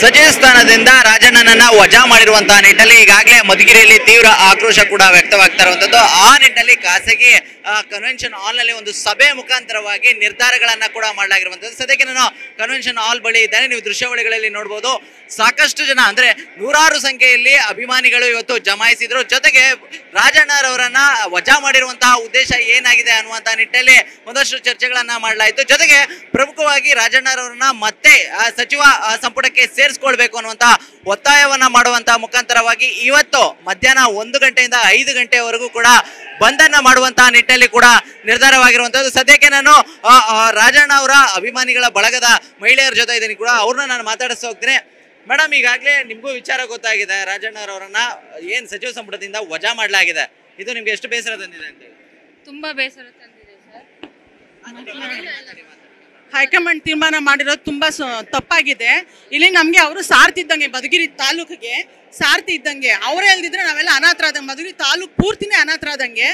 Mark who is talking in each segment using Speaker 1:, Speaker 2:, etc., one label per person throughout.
Speaker 1: ಸಚಿವ ಸ್ಥಾನದಿಂದ ರಾಜಣ್ಣನನ್ನ ವಜಾ ಮಾಡಿರುವಂತಹ ನಿಟ್ಟಿನಲ್ಲಿ ಈಗಾಗಲೇ ಮಧುಗಿರಿಯಲ್ಲಿ ತೀವ್ರ ಆಕ್ರೋಶ ಕೂಡ ವ್ಯಕ್ತವಾಗ್ತಾ ಇರುವಂತದ್ದು. ಆ ನಿಟ್ಟಿನಲ್ಲಿ ಖಾಸಗಿ ಕನ್ವೆನ್ಷನ್ ಹಾಲ್ ನಲ್ಲಿ ಒಂದು ಸಭೆ ಮುಖಾಂತರವಾಗಿ ನಿರ್ಧಾರಗಳನ್ನ ಕೂಡ ಮಾಡಲಾಗಿರುವಂತದ್ದು. ಸದ್ಯಕ್ಕೆ ನಾನು ಕನ್ವೆನ್ಷನ್ ಹಾಲ್ ಬಳಿ ಇದ್ದೇನೆ. ನೀವು ದೃಶ್ಯಾವಳಿಗಳಲ್ಲಿ ನೋಡಬಹುದು, ಸಾಕಷ್ಟು ಜನ ಅಂದ್ರೆ ನೂರಾರು ಸಂಖ್ಯೆಯಲ್ಲಿ ಅಭಿಮಾನಿಗಳು ಇವತ್ತು ಜಮಾಯಿಸಿದ್ರು. ಜೊತೆಗೆ ರಾಜಣ್ಣರವರನ್ನ ವಜಾ ಮಾಡಿರುವಂತಹ ಉದ್ದೇಶ ಏನಾಗಿದೆ ಅನ್ನುವಂತಹ ನಿಟ್ಟಿನಲ್ಲಿ ಒಂದಷ್ಟು ಚರ್ಚೆಗಳನ್ನ ಮಾಡಲಾಯಿತು. ಜೊತೆಗೆ ಪ್ರಮುಖವಾಗಿ ರಾಜಣ್ಣರವರನ್ನ ಮತ್ತೆ ಸಚಿವ ಸಂಪುಟಕ್ಕೆ ಸೇರಿಸ್ಕೊಳ್ಬೇಕು ಅನ್ನುವಂತ ಒತ್ತಾಯವನ್ನ ಮಾಡುವಂತಹ ಮುಖಾಂತರವಾಗಿ ಇವತ್ತು ಮಧ್ಯಾಹ್ನ 1 ಗಂಟೆಯಿಂದ 5 ಗಂಟೆವರೆಗೂ ಕೂಡ ಬಂಧನ ಮಾಡುವಂತಹ ನಿಟ್ಟಿನಲ್ಲಿ ಕೂಡ ನಿರ್ಧಾರವಾಗಿರುವಂತದ್ದು. ಸದ್ಯಕ್ಕೆ ನಾನು ರಾಜಣ್ಣ ಅವರ ಅಭಿಮಾನಿಗಳ ಬಳಗದ ಮಹಿಳೆಯರ ಜೊತೆ ಇದ್ದೀನಿ ಕೂಡ, ಅವ್ರನ್ನ ನಾನು ಮಾತಾಡಿಸ್ತಾ ಹೋಗ್ತೀನಿ. ಮೇಡಮ್, ಈಗಾಗಲೇ ನಿಮ್ಗೂ ವಿಚಾರ ಗೊತ್ತಾಗಿದೆ, ರಾಜಣ್ಣರವರನ್ನ ಏನ್ ಸಚಿವ ಸಂಪುಟದಿಂದ ವಜಾ ಮಾಡಲಾಗಿದೆ. ಇದು ನಿಮ್ಗೆ ಎಷ್ಟು ಬೇಸರ ತಂದಿದೆ ಅಂತ?
Speaker 2: ತುಂಬಾ ಬೇಸರ ತಂದಿದೆ ಸರ್.
Speaker 3: ಹೈಕಮಾಂಡ್ ತೀರ್ಮಾನ ಮಾಡಿರೋದು ತುಂಬಾ ತಪ್ಪಾಗಿದೆ. ಇಲ್ಲಿ ನಮ್ಗೆ ಅವರು ಸಾರ್ತಿ ಇದ್ದಂಗೆ, ಮಧುಗಿರಿ ತಾಲೂಕಿಗೆ ಸಾರ್ತಿ ಇದ್ದಂಗೆ. ಅವರೇ ಇಲ್ದಿದ್ರೆ ನಾವೆಲ್ಲ ಅನಾಥರಾದಂಗೆ, ಮಧುಗಿರಿ ತಾಲೂಕು ಪೂರ್ತಿನೇ ಅನಾಥರಾದಂಗೆ.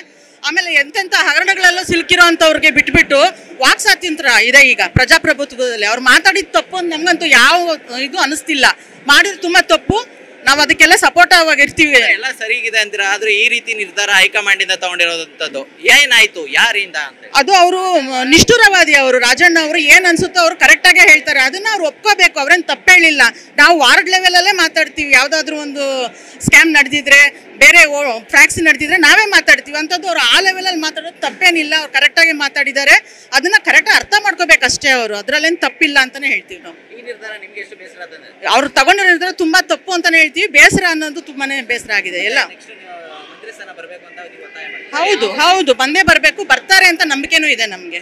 Speaker 3: ಆಮೇಲೆ ಎಂತೆಂಥ ಹಗರಣಗಳೆಲ್ಲ ಸಿಲುಕಿರೋ ಅಂಥವ್ರಿಗೆ ಬಿಟ್ಬಿಟ್ಟು ವಾಕ್ಸಾತ್ಯಂತ್ರ ಇದೆ ಈಗ ಪ್ರಜಾಪ್ರಭುತ್ವದಲ್ಲಿ. ಅವ್ರು ಮಾತಾಡಿದ ತಪ್ಪು ಅಂತ ನಮ್ಗಂತೂ ಯಾವ ಇದು ಅನಿಸ್ತಿಲ್ಲ. ಮಾಡಿದ್ರು ತುಂಬಾ ತಪ್ಪು, ನಾವು ಅದಕ್ಕೆಲ್ಲ ಸಪೋರ್ಟ್ ಆಗಿರ್ತೀವಿ.
Speaker 1: ಎಲ್ಲ ಸರಿಗಿದೆ ಅಂತೀರಾ, ಆದ್ರೆ ಈ ರೀತಿ ನಿರ್ಧಾರ ಹೈಕಮಾಂಡ್ ಇಂದ ತಗೊಂಡಿರೋದಂತದ್ದು ಏನಾಯ್ತು, ಯಾರಿಂದ ಅಂತ?
Speaker 3: ಅದು ಅವರು ನಿಷ್ಠುರವಾದಿ. ಅವರು ರಾಜಣ್ಣ ಅವರು ಏನ್ ಅನ್ಸುತ್ತೋ ಅವ್ರು ಕರೆಕ್ಟ್ ಆಗೇ ಹೇಳ್ತಾರೆ. ಅದನ್ನ ಅವ್ರು ಒಪ್ಕೋಬೇಕು. ಅವ್ರೇನ್ ತಪ್ಪು ಹೇಳಿಲ್ಲ. ನಾವು ವಾರ್ಡ್ ಲೆವೆಲ್ ಅಲ್ಲೇ ಮಾತಾಡ್ತೀವಿ. ಯಾವ್ದಾದ್ರು ಒಂದು ಸ್ಕ್ಯಾಮ್ ನಡೆದಿದ್ರೆ, ಬೇರೆ ಫ್ಯಾಕ್ಸ್ ನಡೆದಿದ್ರೆ ನಾವೇ ಮಾತಾಡ್ತೀವಿ. ಅಂತದ್ದು ಅವ್ರು ಆ ಲೆವೆಲ್ ಅಲ್ಲಿ ಮಾತಾಡೋದು ತಪ್ಪೇನಿಲ್ಲ. ಅವ್ರು ಕರೆಕ್ಟ್ ಆಗಿ ಮಾತಾಡಿದ್ದಾರೆ. ಅದನ್ನ ಕರೆಕ್ಟ್ ಅರ್ಥ ಮಾಡ್ಕೋಬೇಕಷ್ಟೇ. ಅವರು ಅದ್ರಲ್ಲೇನ್ ತಪ್ಪಿಲ್ಲ ಅಂತಾನೆ ಹೇಳ್ತೀವಿ ನಾವು.
Speaker 1: ಈ ನಿರ್ಧಾರ ನಿಮ್ಗೆ ಎಷ್ಟು ಬೇಸರ ತಂದಿದೆ?
Speaker 3: ಅವ್ರು ತಗೊಂಡಿರೋ ನಿರ್ಧಾರ ತುಂಬಾ ತಪ್ಪು ಅಂತಾನೆ ಹೇಳ್ತೀವಿ. ಬೇಸರ ಅನ್ನೋದು ತುಂಬಾನೇ ಬೇಸರ ಆಗಿದೆ ಎಲ್ಲ.
Speaker 1: ಮಂತ್ರಿ ಸ್ಥಾನ ಬರಬೇಕು ಅಂತ ಒತ್ತಾಯ ಮಾಡಿ.
Speaker 3: ಹೌದು ಹೌದು, ಬಂದೇ ಬರ್ಬೇಕು, ಬರ್ತಾರೆ ಅಂತ ನಂಬಿಕೆನೂ ಇದೆ ನಮ್ಗೆ.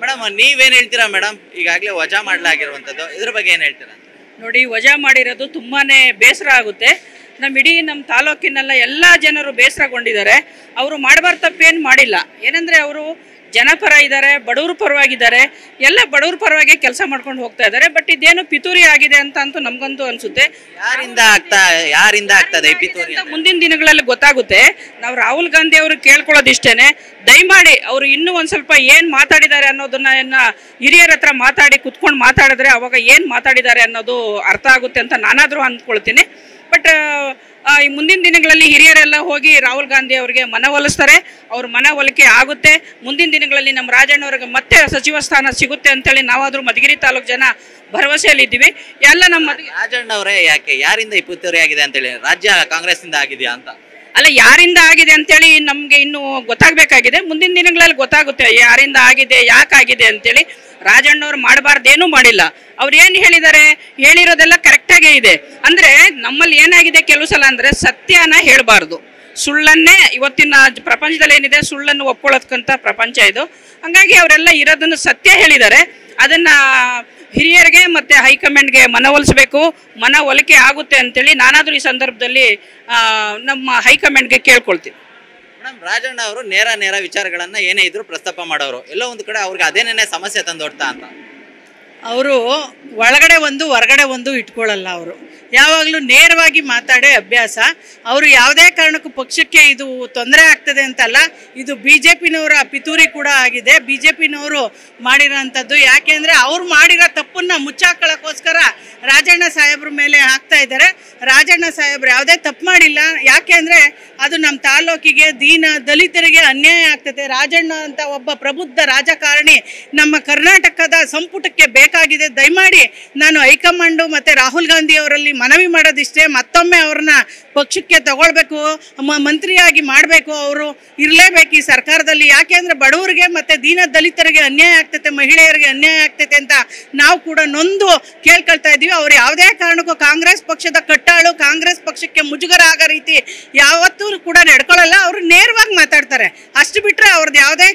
Speaker 1: ಮೇಡಮ್, ನೀವೇನ್ ಹೇಳ್ತೀರಾ ಮೇಡಮ್? ಈಗಾಗಲೇ ವಜಾ ಮಾಡಲಾಗಿರುವಂತದ್ದು, ಇದ್ರ ಬಗ್ಗೆ ಏನ್ ಹೇಳ್ತೀರಾ?
Speaker 4: ನೋಡಿ, ವಜಾ ಮಾಡಿರೋದು ತುಂಬಾನೇ ಬೇಸರ ಆಗುತ್ತೆ. ಇಡೀ ನಮ್ಮ ತಾಲೂಕಿನೆಲ್ಲ ಎಲ್ಲ ಜನರು ಬೇಸರಗೊಂಡಿದ್ದಾರೆ. ಅವರು ಮಾಡಬಾರ್ದು ತಪ್ಪೇನು ಮಾಡಿಲ್ಲ. ಏನಂದ್ರೆ ಅವರು ಜನಪರ ಇದ್ದಾರೆ, ಬಡವ್ರ ಪರವಾಗಿದ್ದಾರೆ, ಎಲ್ಲ ಬಡವ್ರ ಪರವಾಗಿ ಕೆಲಸ ಮಾಡ್ಕೊಂಡು ಹೋಗ್ತಾ ಇದ್ದಾರೆ. ಬಟ್ ಇದೇನು ಪಿತೂರಿ ಆಗಿದೆ ಅಂತ ಅಂತೂ ನಮ್ಗಂತೂ ಅನ್ಸುತ್ತೆ.
Speaker 1: ಯಾರಿಂದ ಆಗ್ತದೆ ಪಿತೂರಿ ಅಂತ
Speaker 4: ಮುಂದಿನ ದಿನಗಳಲ್ಲಿ ಗೊತ್ತಾಗುತ್ತೆ. ನಾವು ರಾಹುಲ್ ಗಾಂಧಿ ಅವರು ಕೇಳ್ಕೊಳ್ಳೋದಿಷ್ಟೇನೆ, ದಯಮಾಡಿ ಅವರು ಇನ್ನೂ ಒಂದ್ ಸ್ವಲ್ಪ ಏನ್ ಮಾತಾಡಿದ್ದಾರೆ ಅನ್ನೋದನ್ನ ಹಿರಿಯರ ಹತ್ರ ಮಾತಾಡಿ ಕುತ್ಕೊಂಡು ಮಾತಾಡಿದ್ರೆ ಅವಾಗ ಏನ್ ಮಾತಾಡಿದ್ದಾರೆ ಅನ್ನೋದು ಅರ್ಥ ಆಗುತ್ತೆ ಅಂತ ನಾನಾದ್ರೂ ಅಂದ್ಕೊಳ್ತೀನಿ. ಬಟ್ ಈ ಮುಂದಿನ ದಿನಗಳಲ್ಲಿ ಹಿರಿಯರೆಲ್ಲ ಹೋಗಿ ರಾಹುಲ್ ಗಾಂಧಿ ಅವರಿಗೆ ಮನವೊಲಿಸ್ತಾರೆ. ಅವ್ರ ಮನವೊಲಿಕೆ ಆಗುತ್ತೆ. ಮುಂದಿನ ದಿನಗಳಲ್ಲಿ ನಮ್ಮ ರಾಜಣ್ಣವ್ರಿಗೆ ಮತ್ತೆ ಸಚಿವ ಸ್ಥಾನ ಸಿಗುತ್ತೆ ಅಂತೇಳಿ ನಾವಾದ್ರೂ ಮಧುಗಿರಿ ತಾಲೂಕು ಜನ ಭರವಸೆಯಲ್ಲಿದ್ದೀವಿ. ಎಲ್ಲ ನಮ್ಮ
Speaker 1: ರಾಜಣ್ಣ ಅವರೇ ಯಾರಿಂದ ಈ ಪಿತೂರಿ ಆಗಿದೆ ಅಂತೇಳಿ ರಾಜ್ಯ ಕಾಂಗ್ರೆಸ್ ಇಂದ ಆಗಿದೆಯಾ ಅಂತ?
Speaker 4: ಅಲ್ಲ, ಯಾರಿಂದ ಆಗಿದೆ ಅಂತೇಳಿ ನಮ್ಗೆ ಇನ್ನು ಗೊತ್ತಾಗಬೇಕಾಗಿದೆ. ಮುಂದಿನ ದಿನಗಳಲ್ಲಿ ಗೊತ್ತಾಗುತ್ತೆ ಯಾರಿಂದ ಆಗಿದೆ, ಯಾಕಾಗಿದೆ ಅಂತೇಳಿ. ರಾಜಣ್ಣವ್ರು ಮಾಡಬಾರ್ದೇನೂ ಮಾಡಿಲ್ಲ. ಅವ್ರು ಏನು ಹೇಳಿದ್ದಾರೆ, ಹೇಳಿರೋದೆಲ್ಲ ಕರೆಕ್ಟಾಗೇ ಇದೆ. ಅಂದ್ರೆ ನಮ್ಮಲ್ಲಿ ಏನಾಗಿದೆ ಕೆಲವು ಸಲ ಅಂದ್ರೆ ಸತ್ಯನ ಹೇಳಬಾರ್ದು, ಸುಳ್ಳನ್ನೇ. ಇವತ್ತಿನ ಪ್ರಪಂಚದಲ್ಲಿ ಏನಿದೆ, ಸುಳ್ಳನ್ನು ಒಪ್ಕೊಳ್ಳೋದಕ್ಕಂತ ಪ್ರಪಂಚ ಇದು. ಹಂಗಾಗಿ ಅವರೆಲ್ಲ ಇರೋದನ್ನು ಸತ್ಯ ಹೇಳಿದ್ದಾರೆ. ಅದನ್ನ ಹಿರಿಯರಿಗೆ ಮತ್ತೆ ಹೈಕಮಾಂಡ್ಗೆ ಮನವೊಲಿಸಬೇಕು. ಮನವೊಲಿಕೆ ಆಗುತ್ತೆ ಅಂತೇಳಿ ನಾನಾದ್ರೂ ಈ ಸಂದರ್ಭದಲ್ಲಿ ನಮ್ಮ ಹೈಕಮಾಂಡ್ಗೆ ಕೇಳ್ಕೊಳ್ತೀನಿ.
Speaker 1: ಮೇಡಮ್, ರಾಜಣ್ಣ ಅವರು ನೇರ ವಿಚಾರಗಳನ್ನ ಏನೇ ಇದ್ರು ಪ್ರಸ್ತಾಪ ಮಾಡೋರು. ಎಲ್ಲೋ ಒಂದು ಕಡೆ ಅವ್ರಿಗೆ ಅದೇನೇನೆ ಸಮಸ್ಯೆ ತಂದೊಡ್ತಾ ಅಂತ.
Speaker 3: ಅವರು ಒಳಗಡೆ ಒಂದು ಹೊರಗಡೆ ಒಂದು ಇಟ್ಕೊಳ್ಳಲ್ಲ. ಅವರು ಯಾವಾಗಲೂ ನೇರವಾಗಿ ಮಾತಾಡೇ ಅಭ್ಯಾಸ. ಅವರು ಯಾವುದೇ ಕಾರಣಕ್ಕೂ ಪಕ್ಷಕ್ಕೆ ಇದು ತೊಂದರೆ ಆಗ್ತದೆ ಅಂತಲ್ಲ, ಇದು BJP-ನವರ ಪಿತೂರಿ ಕೂಡ ಆಗಿದೆ. BJP-ನವರು ಮಾಡಿರೋಂಥದ್ದು. ಯಾಕೆಂದರೆ ಅವ್ರು ಮಾಡಿರೋ ತಪ್ಪನ್ನು ಮುಚ್ಚಾಕೊಳ್ಳೋಕ್ಕೋಸ್ಕರ ರಾಜಣ್ಣ ಸಾಹೇಬ್ರ ಮೇಲೆ ಹಾಕ್ತಾ ಇದ್ದಾರೆ. ರಾಜಣ್ಣ ಸಾಹೇಬ್ರು ಯಾವುದೇ ತಪ್ಪು ಮಾಡಿಲ್ಲ. ಯಾಕೆಂದರೆ ಅದು ನಮ್ಮ ತಾಲೂಕಿಗೆ, ದಲಿತರಿಗೆ ಅನ್ಯಾಯ ಆಗ್ತದೆ. ರಾಜಣ್ಣ ಅಂತ ಒಬ್ಬ ಪ್ರಬುದ್ಧ ರಾಜಕಾರಣಿ ನಮ್ಮ ಕರ್ನಾಟಕದ ಸಂಪುಟಕ್ಕೆ ಬೇಕಾಗಿದೆ. ದಯಮಾಡಿ ನಾನು ಹೈಕಮಾಂಡು ಮತ್ತು ರಾಹುಲ್ ಗಾಂಧಿ ಅವರಲ್ಲಿ ಮನವಿ ಮಾಡೋದಿಷ್ಟೇ, ಮತ್ತೊಮ್ಮೆ ಅವ್ರನ್ನ ಪಕ್ಷಕ್ಕೆ ತಗೊಳ್ಬೇಕು, ಮಂತ್ರಿಯಾಗಿ ಮಾಡಬೇಕು. ಅವರು ಇರಲೇಬೇಕು ಈ ಸರ್ಕಾರದಲ್ಲಿ. ಯಾಕೆಂದರೆ ಬಡವರಿಗೆ ಮತ್ತು ದಲಿತರಿಗೆ ಅನ್ಯಾಯ ಆಗ್ತೈತೆ, ಮಹಿಳೆಯರಿಗೆ ಅನ್ಯಾಯ ಆಗ್ತೈತೆ ಅಂತ ನಾವು ಕೂಡ ನೊಂದು ಕೇಳ್ಕೊಳ್ತಾ ಇದ್ದೀವಿ. ಅವ್ರು ಯಾವುದೇ ಕಾರಣಕ್ಕೂ ಕಾಂಗ್ರೆಸ್ ಪಕ್ಷದ ಕಟ್ಟಾಳು, ಕಾಂಗ್ರೆಸ್ ಪಕ್ಷಕ್ಕೆ ಮುಜುಗರ ಆಗೋ ರೀತಿ ಯಾವತ್ತೂ ಕೂಡ ನಡ್ಕೊಳ್ಳಲ್ಲ. ಅವರು ನೇರವಾಗಿ ಮಾತಾಡ್ತಾರೆ. ಅಷ್ಟು ಬಿಟ್ಟರೆ ಅವ್ರದ್ದು ಯಾವುದೇ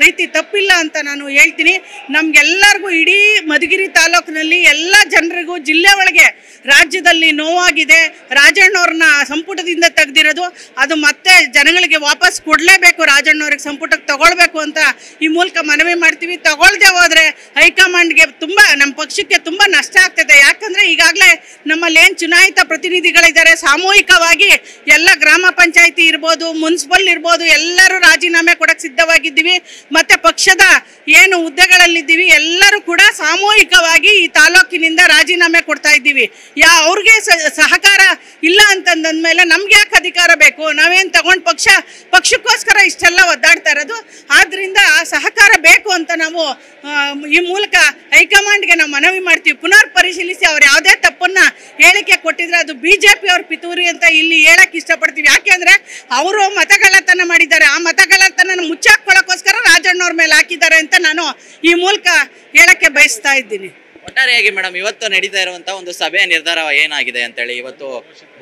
Speaker 3: ರೀತಿ ತಪ್ಪಿಲ್ಲ ಅಂತ ನಾನು ಹೇಳ್ತೀನಿ. ನಮಗೆಲ್ಲರಿಗೂ ಇಡೀ ಮಧುಗಿರಿ ತಾಲೂಕಿನಲ್ಲಿ ಎಲ್ಲ ಜನರಿಗೂ, ಜಿಲ್ಲೆ ಒಳಗೆ, ರಾಜ್ಯದಲ್ಲಿ ನೋವಾಗಿದೆ. ರಾಜಣ್ಣವ್ರನ್ನ ಸಂಪುಟದಿಂದ ತೆಗೆದಿರೋದು, ಅದು ಮತ್ತೆ ಜನಗಳಿಗೆ ವಾಪಸ್ ಕೊಡಲೇಬೇಕು. ರಾಜಣ್ಣವ್ರಿಗೆ ಸಂಪುಟಕ್ಕೆ ತಗೊಳ್ಬೇಕು ಅಂತ ಈ ಮೂಲಕ ಮನವಿ ಮಾಡ್ತೀವಿ. ತಗೊಳ್ದೆ ಹೋದ್ರೆ ಹೈಕಮಾಂಡ್ಗೆ ನಮ್ಮ ಪಕ್ಷಕ್ಕೆ ತುಂಬ ನಷ್ಟ ಆಗ್ತದೆ. ಯಾಕಂದರೆ ಈಗಾಗಲೇ ನಮ್ಮಲ್ಲಿ ಏನು ಚುನಾಯಿತ ಪ್ರತಿನಿಧಿಗಳಿದ್ದಾರೆ, ಸಾಮೂಹಿಕವಾಗಿ ಎಲ್ಲ ಗ್ರಾಮ ಪಂಚಾಯಿತಿ ಇರ್ಬೋದು, ಮುನ್ಸಿಪಲ್ ಇರ್ಬೋದು, ಎಲ್ಲರೂ ರಾಜೀನಾಮೆ ಕೊಡಕ್ಕೆ ಸಿದ್ಧವಾಗಿದ್ದೀವಿ. ಮತ್ತು ಪಕ್ಷದ ಏನು ಹುದ್ದೆಗಳಲ್ಲಿದ್ದೀವಿ ಎಲ್ಲರೂ ಕೂಡ ಸಾಮೂಹಿಕ ಸಾಮೂಹಿಕವಾಗಿ ಈ ತಾಲೂಕಿನಿಂದ ರಾಜೀನಾಮೆ ಕೊಡ್ತಾ ಇದ್ದೀವಿ. ಅವ್ರಿಗೆ ಸಹಕಾರ ಇಲ್ಲ ಅಂತಂದಂದ್ಮೇಲೆ ನಮ್ಗೆ ಯಾಕೆ ಅಧಿಕಾರ ಬೇಕು? ನಾವೇನು ತಗೊಂಡು ಪಕ್ಷಕ್ಕೋಸ್ಕರ ಇಷ್ಟೆಲ್ಲ ಒದ್ದಾಡ್ತಾ ಇರೋದು. ಆದ್ರಿಂದ ಸಹಕಾರ ಬೇಕು ಅಂತ ನಾವು ಈ ಮೂಲಕ ಹೈಕಮಾಂಡ್ಗೆ ನಾವು ಮನವಿ ಮಾಡ್ತೀವಿ. ಪುನರ್ ಪರಿಶೀಲಿಸಿ ಅವ್ರು ಯಾವುದೇ ತಪ್ಪನ್ನ ಹೇಳಿಕೆ ಕೊಟ್ಟಿದ್ರೆ ಅದು BJP ಅವ್ರ ಪಿತೂರಿ ಅಂತ ಇಲ್ಲಿ ಹೇಳಕ್ ಇಷ್ಟಪಡ್ತೀವಿ. ಯಾಕೆಂದ್ರೆ ಅವರು ಮತಗಳ್ಳತನ ಮಾಡಿದ್ದಾರೆ. ಆ ಮತಗಳ್ಳತನ ಮುಚ್ಚಾಕೊಳ್ಳೋಕ್ಕೋಸ್ಕರ ರಾಜಣ್ಣವ್ರ ಮೇಲೆ ಹಾಕಿದ್ದಾರೆ ಅಂತ ನಾನು ಈ ಮೂಲಕ ಹೇಳಕ್ಕೆ ಬಯಸ್ತಾ ಇದ್ದೀನಿ.
Speaker 1: ಒಟ್ಟಾರೆಯಾಗಿ ಮೇಡಮ್, ಇವತ್ತು ನಡೀತಾ ಇರುವಂತಹ ಒಂದು ಸಭೆಯ ನಿರ್ಧಾರ ಏನಾಗಿದೆ ಅಂತೇಳಿ, ಇವತ್ತು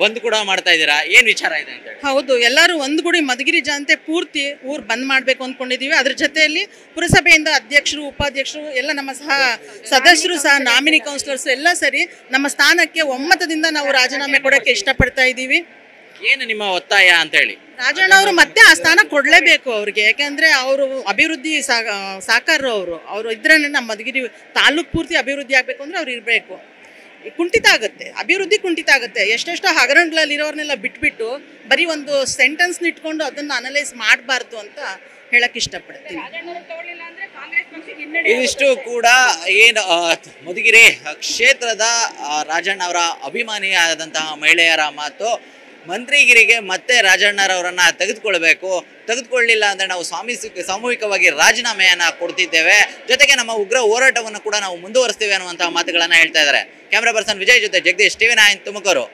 Speaker 1: ಬಂದ್ ಕೂಡ ಮಾಡ್ತಾ ಇದ್ದೀರಾ, ಏನ್ ವಿಚಾರ ಇದೆ ಅಂತ ಹೇಳಿ?
Speaker 5: ಹೌದು, ಎಲ್ಲರೂ ಒಂದುಗೂಡಿ ಮಧುಗಿರಿ ಜನತೆ ಪೂರ್ತಿ ಊರು ಬಂದ್ ಮಾಡಬೇಕು ಅಂದ್ಕೊಂಡಿದ್ದೀವಿ. ಅದ್ರ ಜೊತೆಯಲ್ಲಿ ಪುರಸಭೆಯಿಂದ ಅಧ್ಯಕ್ಷರು, ಉಪಾಧ್ಯಕ್ಷರು ಎಲ್ಲ ನಮ್ಮ ಸಹ ಸದಸ್ಯರು ಸಹ ನಾಮಿನಿ ಕೌನ್ಸಿಲರ್ಸ್ ಎಲ್ಲ ಸರಿ ನಮ್ಮ ಸ್ಥಾನಕ್ಕೆ ಒಮ್ಮತದಿಂದ ನಾವು ರಾಜೀನಾಮೆ ಕೊಡೋಕ್ಕೆ ಇಷ್ಟಪಡ್ತಾ ಇದ್ದೀವಿ.
Speaker 1: ಏನು ನಿಮ್ಮ ಒತ್ತಾಯ ಅಂತ ಹೇಳಿ?
Speaker 5: ರಾಜಣ್ಣ ಅವರು ಮತ್ತೆ ಆ ಸ್ಥಾನ ಕೊಡಲೇಬೇಕು ಅವ್ರಿಗೆ. ಯಾಕೆಂದ್ರೆ ಅವರು ಅಭಿವೃದ್ಧಿ ಸಾಕಾರರು. ಅವರು ಇದ್ರೆ ನಮ್ಮ ಮಧುಗಿರಿ ತಾಲೂಕು ಪೂರ್ತಿ ಅಭಿವೃದ್ಧಿ ಆಗಬೇಕು ಅಂದ್ರೆ ಅವ್ರು ಇರಬೇಕು. ಕುಂಠಿತ ಆಗುತ್ತೆ, ಅಭಿವೃದ್ಧಿ ಕುಂಠಿತ ಆಗುತ್ತೆ. ಎಷ್ಟೆಷ್ಟೋ ಹಗರಣಗಳಲ್ಲಿ ಇರೋರ್ನೆಲ್ಲ ಬಿಟ್ಬಿಟ್ಟು ಬರೀ ಒಂದು ಸೆಂಟೆನ್ಸ್ ಇಟ್ಕೊಂಡು ಅದನ್ನು ಅನಲೈಸ್ ಮಾಡಬಾರ್ದು ಅಂತ ಹೇಳಕ್ ಇಷ್ಟಪಡ್ತೀನಿ.
Speaker 1: ಇದಿಷ್ಟು ಕೂಡ ಏನು ಮಧುಗಿರಿ ಕ್ಷೇತ್ರದ ರಾಜಣ್ಣ ಅವರ ಅಭಿಮಾನಿಯಾದಂತಹ ಮಹಿಳೆಯರ ಮಾತು. ಮಂತ್ರಿಗಿರಿಗೆ ಮತ್ತೆ ರಾಜಣ್ಣರವರನ್ನ ತೆಗೆದುಕೊಳ್ಳಲಿಲ್ಲ ಅಂದ್ರೆ ನಾವು ಸಾಮೂಹಿಕವಾಗಿ ರಾಜೀನಾಮೆಯನ್ನ ಕೊಡ್ತಿದ್ದೇವೆ, ಜೊತೆಗೆ ನಮ್ಮ ಉಗ್ರ ಹೋರಾಟವನ್ನು ಕೂಡ ನಾವು ಮುಂದುವರಿಸ್ತೇವೆ ಅನ್ನುವಂತಹ ಮಾತುಗಳನ್ನ ಹೇಳ್ತಾ ಇದ್ದಾರೆ. ಕ್ಯಾಮ್ರಾ ಪರ್ಸನ್ ವಿಜಯ್ ಜೊತೆ ಜಗದೀಶ್, TV9 ತುಮಕೂರು.